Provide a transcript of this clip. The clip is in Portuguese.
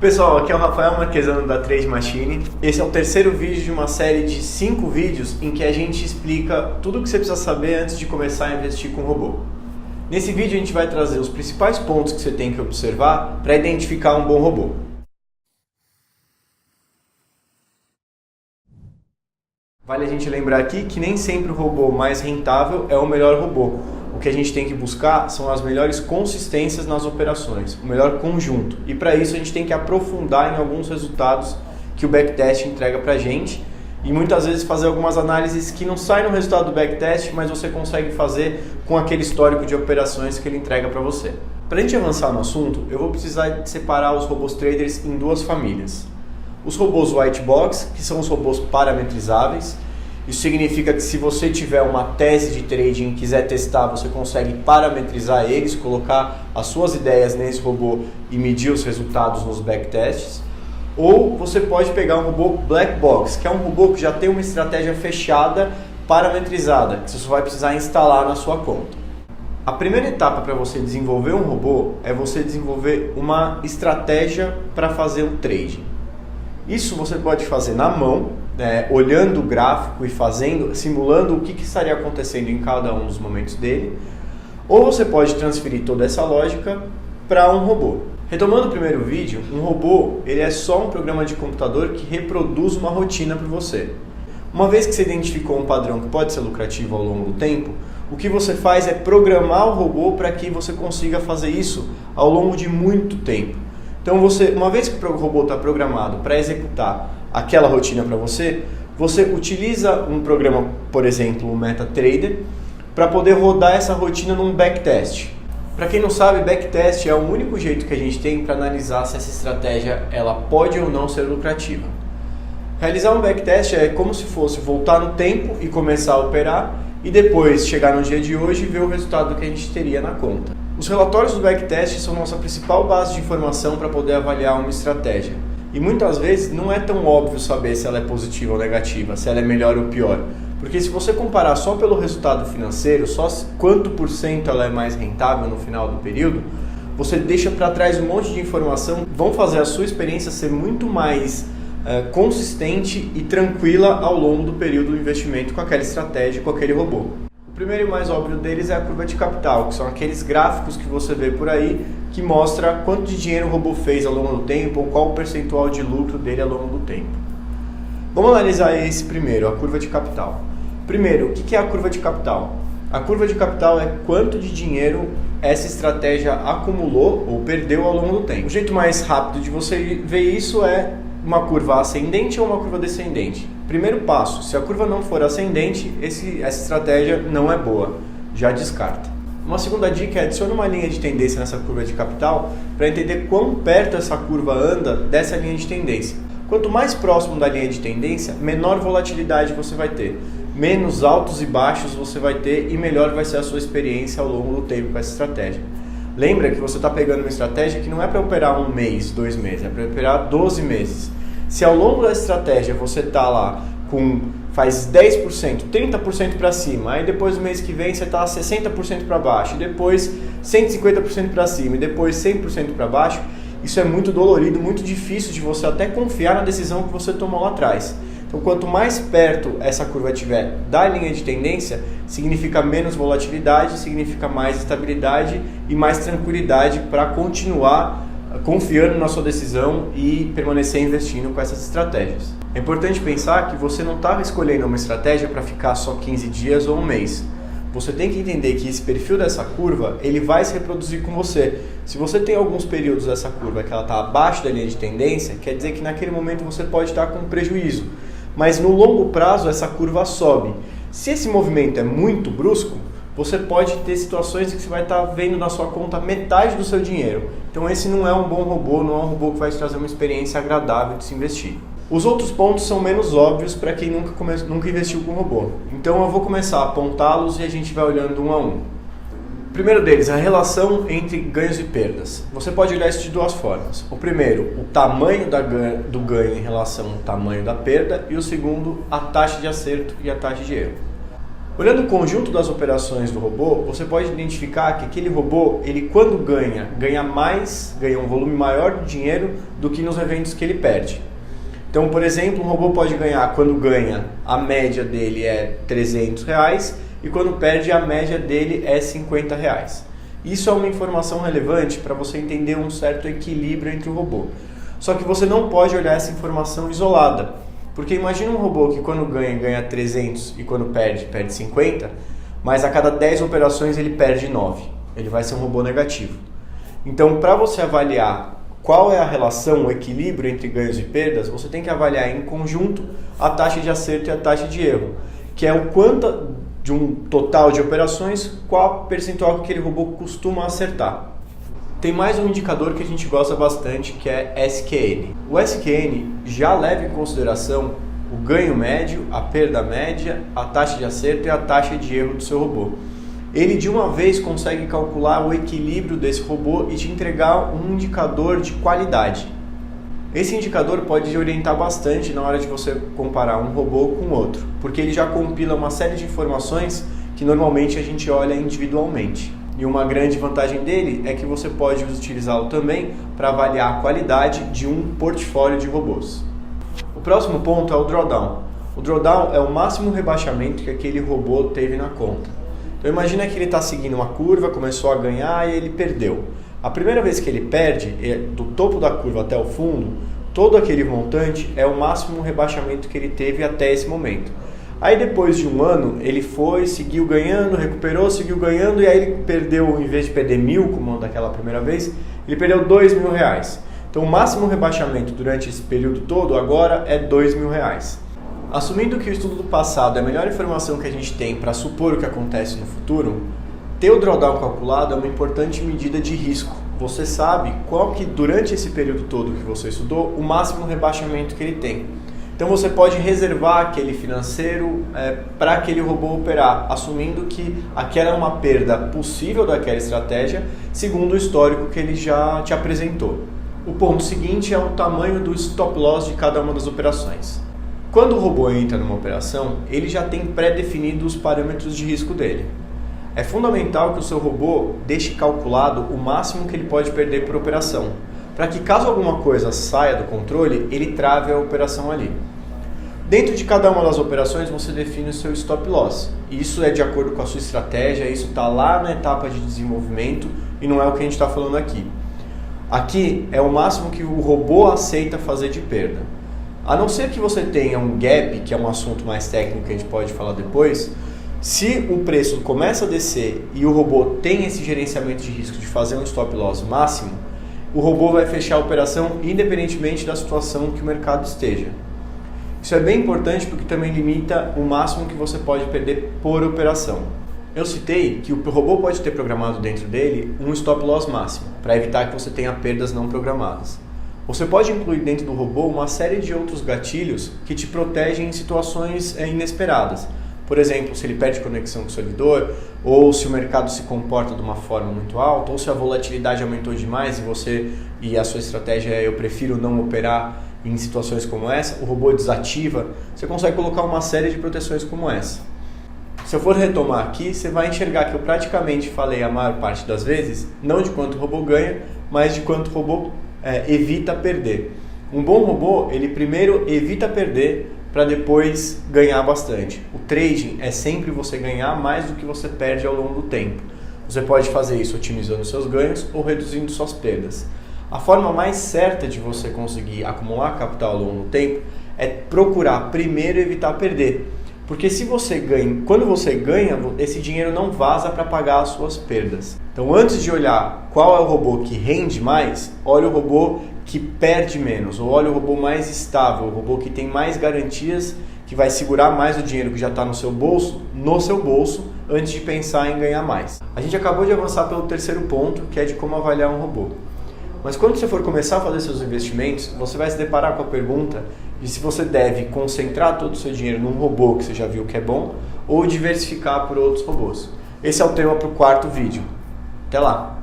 Pessoal, aqui é o Rafael Marquesano da Trade Machine. Esse é o terceiro vídeo de uma série de 5 vídeos em que a gente explica tudo o que você precisa saber antes de começar a investir com robô. Nesse vídeo a gente vai trazer os principais pontos que você tem que observar para identificar um bom robô. Vale a gente lembrar aqui que nem sempre o robô mais rentável é o melhor robô. O que a gente tem que buscar são as melhores consistências nas operações, o melhor conjunto. E para isso a gente tem que aprofundar em alguns resultados que o backtest entrega para a gente e muitas vezes fazer algumas análises que não saem no resultado do backtest, mas você consegue fazer com aquele histórico de operações que ele entrega para você. Para a gente avançar no assunto, eu vou precisar separar os robôs traders em duas famílias. Os robôs white box, que são os robôs parametrizáveis. Isso significa que se você tiver uma tese de trading e quiser testar, você consegue parametrizar eles, colocar as suas ideias nesse robô e medir os resultados nos backtests. Ou você pode pegar um robô black box, que é um robô que já tem uma estratégia fechada, parametrizada, que você só vai precisar instalar na sua conta. A primeira etapa para você desenvolver um robô é você desenvolver uma estratégia para fazer um trading. Isso você pode fazer na mão, olhando o gráfico e simulando o que estaria acontecendo em cada um dos momentos dele, ou você pode transferir toda essa lógica para um robô. Retomando o primeiro vídeo, um robô ele é só um programa de computador que reproduz uma rotina para você. Uma vez que você identificou um padrão que pode ser lucrativo ao longo do tempo, o que você faz é programar o robô para que você consiga fazer isso ao longo de muito tempo. Então, uma vez que o robô está programado para executar aquela rotina para você, você utiliza um programa, por exemplo, o MetaTrader, para poder rodar essa rotina num backtest. Para quem não sabe, backtest é o único jeito que a gente tem para analisar se essa estratégia ela pode ou não ser lucrativa. Realizar um backtest é como se fosse voltar no tempo e começar a operar e depois chegar no dia de hoje e ver o resultado que a gente teria na conta. Os relatórios do backtest são nossa principal base de informação para poder avaliar uma estratégia. E muitas vezes não é tão óbvio saber se ela é positiva ou negativa, se ela é melhor ou pior. Porque se você comparar só pelo resultado financeiro, só quanto por cento ela é mais rentável no final do período, você deixa para trás um monte de informação que vão fazer a sua experiência ser muito mais consistente e tranquila ao longo do período do investimento com aquela estratégia, com aquele robô. O primeiro e mais óbvio deles é a curva de capital, que são aqueles gráficos que você vê por aí que mostra quanto de dinheiro o robô fez ao longo do tempo ou qual o percentual de lucro dele ao longo do tempo. Vamos analisar esse primeiro, a curva de capital. Primeiro, o que é a curva de capital? A curva de capital é quanto de dinheiro essa estratégia acumulou ou perdeu ao longo do tempo. O jeito mais rápido de você ver isso é uma curva ascendente ou uma curva descendente. Primeiro passo, se a curva não for ascendente, essa estratégia não é boa, já descarta. Uma segunda dica é adicione uma linha de tendência nessa curva de capital para entender quão perto essa curva anda dessa linha de tendência. Quanto mais próximo da linha de tendência, menor volatilidade você vai ter, menos altos e baixos você vai ter e melhor vai ser a sua experiência ao longo do tempo com essa estratégia. Lembra que você está pegando uma estratégia que não é para operar 1 mês, 2 meses, é para operar 12 meses. Se ao longo da estratégia você está lá faz 10%, 30% para cima, aí depois do mês que vem você está 60% para baixo, depois 150% para cima e depois 100% para baixo, isso é muito dolorido, muito difícil de você até confiar na decisão que você tomou lá atrás. Então, quanto mais perto essa curva estiver da linha de tendência, significa menos volatilidade, significa mais estabilidade e mais tranquilidade para continuar confiando na sua decisão e permanecer investindo com essas estratégias. É importante pensar que você não está escolhendo uma estratégia para ficar só 15 dias ou 1 mês. Você tem que entender que esse perfil dessa curva ele vai se reproduzir com você. Se você tem alguns períodos dessa curva que ela está abaixo da linha de tendência, quer dizer que naquele momento você pode estar com prejuízo. Mas no longo prazo essa curva sobe. Se esse movimento é muito brusco, você pode ter situações em que você vai estar vendo na sua conta metade do seu dinheiro. Então esse não é um bom robô, não é um robô que vai te trazer uma experiência agradável de se investir. Os outros pontos são menos óbvios para quem nunca investiu com robô. Então eu vou começar a apontá-los e a gente vai olhando um a um. O primeiro deles é a relação entre ganhos e perdas. Você pode olhar isso de duas formas. O primeiro, o tamanho do ganho em relação ao tamanho da perda. E o segundo, a taxa de acerto e a taxa de erro. Olhando o conjunto das operações do robô, você pode identificar que aquele robô, ele quando ganha mais, ganha um volume maior de dinheiro do que nos eventos que ele perde. Então, por exemplo, um robô pode ganhar, quando ganha, a média dele é R$300 e quando perde, a média dele é R$50. Isso é uma informação relevante para você entender um certo equilíbrio entre o robô. Só que você não pode olhar essa informação isolada. Porque imagina um robô que quando ganha 300 e quando perde 50, mas a cada 10 operações ele perde 9. Ele vai ser um robô negativo. Então, para você avaliar qual é a relação, o equilíbrio entre ganhos e perdas, você tem que avaliar em conjunto a taxa de acerto e a taxa de erro, que é o quanto de um total de operações, qual percentual que aquele robô costuma acertar. Tem mais um indicador que a gente gosta bastante, que é SQN. O SQN já leva em consideração o ganho médio, a perda média, a taxa de acerto e a taxa de erro do seu robô. Ele de uma vez consegue calcular o equilíbrio desse robô e te entregar um indicador de qualidade. Esse indicador pode te orientar bastante na hora de você comparar um robô com outro, porque ele já compila uma série de informações que normalmente a gente olha individualmente. E uma grande vantagem dele é que você pode utilizá-lo também para avaliar a qualidade de um portfólio de robôs. O próximo ponto é o drawdown. O drawdown é o máximo rebaixamento que aquele robô teve na conta. Então imagina que ele está seguindo uma curva, começou a ganhar e ele perdeu. A primeira vez que ele perde, do topo da curva até o fundo, todo aquele montante é o máximo rebaixamento que ele teve até esse momento. Aí depois de um ano, ele foi, seguiu ganhando, recuperou, seguiu ganhando e aí ele perdeu, em vez de perder 1.000, como daquela primeira vez, ele perdeu R$2.000. Então o máximo rebaixamento durante esse período todo agora é R$2.000. Assumindo que o estudo do passado é a melhor informação que a gente tem para supor o que acontece no futuro, ter o drawdown calculado é uma importante medida de risco. Você sabe qual que durante esse período todo que você estudou, o máximo rebaixamento que ele tem. Então você pode reservar aquele financeiro para aquele robô operar, assumindo que aquela é uma perda possível daquela estratégia, segundo o histórico que ele já te apresentou. O ponto seguinte é o tamanho do stop loss de cada uma das operações. Quando o robô entra numa operação, ele já tem pré-definido os parâmetros de risco dele. É fundamental que o seu robô deixe calculado o máximo que ele pode perder por operação, para que caso alguma coisa saia do controle, ele trave a operação ali. Dentro de cada uma das operações você define o seu stop loss. Isso é de acordo com a sua estratégia, isso está lá na etapa de desenvolvimento e não é o que a gente está falando aqui. Aqui é o máximo que o robô aceita fazer de perda. A não ser que você tenha um gap, que é um assunto mais técnico que a gente pode falar depois, se o preço começa a descer e o robô tem esse gerenciamento de risco de fazer um stop loss máximo, o robô vai fechar a operação independentemente da situação que o mercado esteja. Isso é bem importante porque também limita o máximo que você pode perder por operação. Eu citei que o robô pode ter programado dentro dele um stop loss máximo, para evitar que você tenha perdas não programadas. Você pode incluir dentro do robô uma série de outros gatilhos que te protegem em situações inesperadas. Por exemplo, se ele perde conexão com o servidor, ou se o mercado se comporta de uma forma muito alta, ou se a volatilidade aumentou demais e a sua estratégia é eu prefiro não operar em situações como essa, o robô desativa, você consegue colocar uma série de proteções como essa. Se eu for retomar aqui, você vai enxergar que eu praticamente falei a maior parte das vezes, não de quanto o robô ganha, mas de quanto o robô evita perder. Um bom robô, ele primeiro evita perder para depois ganhar bastante. O trading é sempre você ganhar mais do que você perde ao longo do tempo. Você pode fazer isso otimizando seus ganhos ou reduzindo suas perdas. A forma mais certa de você conseguir acumular capital ao longo do tempo é procurar primeiro evitar perder. Porque se você ganha, quando você ganha, esse dinheiro não vaza para pagar as suas perdas. Então antes de olhar qual é o robô que rende mais, olha o robô que perde menos, ou olha o robô mais estável, o robô que tem mais garantias, que vai segurar mais o dinheiro que já está no seu bolso, antes de pensar em ganhar mais. A gente acabou de avançar pelo terceiro ponto, que é de como avaliar um robô. Mas quando você for começar a fazer seus investimentos, você vai se deparar com a pergunta de se você deve concentrar todo o seu dinheiro num robô que você já viu que é bom, ou diversificar por outros robôs. Esse é o tema para o quarto vídeo. Até lá!